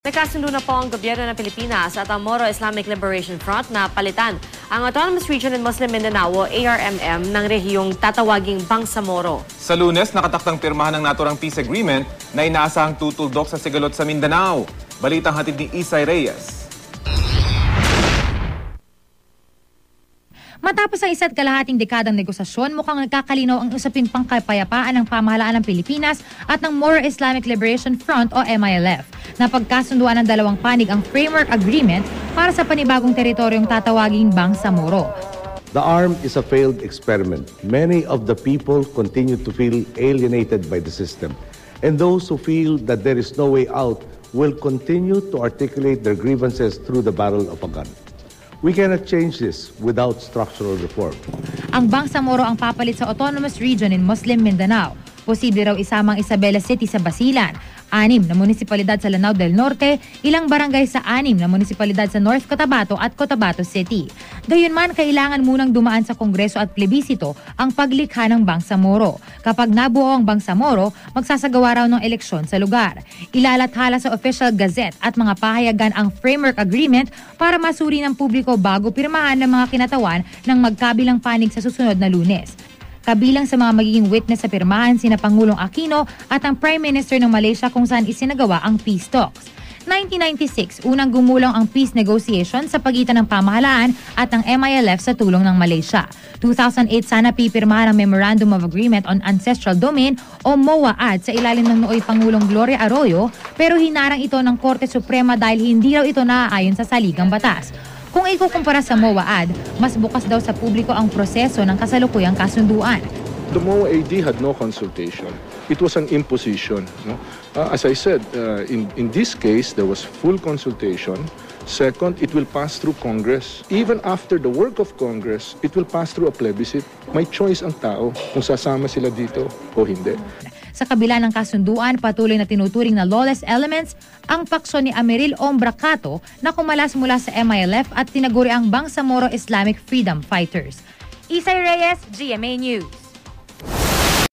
Nagkasundo na po ang gobyerno ng Pilipinas at ang Moro Islamic Liberation Front na palitan ang Autonomous Region in Muslim Mindanao o ARMM ng rehiyong tatawaging Bangsamoro. Sa Lunes, nakataktang pirmahan ng naturang peace agreement na inaasahang tutuldok sa sigalot sa Mindanao. Balitang hatid ni Isay Reyes. Matapos ang isa't kalahating dekadang negosasyon, mukhang nagkakalinaw ang usaping pangkapayapaan ng pamahalaan ng Pilipinas at ng Moro Islamic Liberation Front o MILF. Napagkasunduan ng dalawang panig ang framework agreement para sa panibagong teritoryong tatawaging Bangsamoro. The ARM is a failed experiment. Many of the people continue to feel alienated by the system. And those who feel that there is no way out will continue to articulate their grievances through the barrel of a gun. We cannot change this without structural reform. Ang Bangsamoro ang papalit sa Autonomous Region in Muslim Mindanao. Posible raw isamang Isabela City sa Basilan, 6 na munisipalidad sa Lanao del Norte, ilang barangay sa 6 na munisipalidad sa North Cotabato at Cotabato City. Gayunman, kailangan munang dumaan sa Kongreso at plebisito ang paglikha ng Bangsamoro. Kapag nabuo ang Bangsamoro, magsasagawa raw ng eleksyon sa lugar. Ilalathala sa Official Gazette at mga pahayagan ang framework agreement para masuri ng publiko bago pirmahan ng mga kinatawan ng magkabilang panig sa susunod na Lunes. Kabilang sa mga magiging witness sa pirmahan sina Pangulong Aquino at ang Prime Minister ng Malaysia kung saan isinagawa ang peace talks. 1996, unang gumulong ang peace negotiation sa pagitan ng pamahalaan at ang MILF sa tulong ng Malaysia. 2008 sana pipirmahan ang Memorandum of Agreement on Ancestral Domain o MOAAD sa ilalim ng nooy Pangulong Gloria Arroyo, pero hinarang ito ng Korte Suprema dahil hindi raw ito naaayon sa saligang batas. Kung ikukumpara sa MOAAD, mas bukas daw sa publiko ang proseso ng kasalukuyang kasunduan. The MOAAD had no consultation. It was an imposition. No? As I said, in this case, there was full consultation. Second, it will pass through Congress. Even after the work of Congress, it will pass through a plebiscite. May choice ang tao kung sasama sila dito o hindi. Sa kabila ng kasunduan, patuloy na tinuturing na lawless elements ang pakso ni Ameril Ombracato na kumalas mula sa MILF at tinaguri ang Bangsamoro Islamic Freedom Fighters. Isay Reyes, GMA News.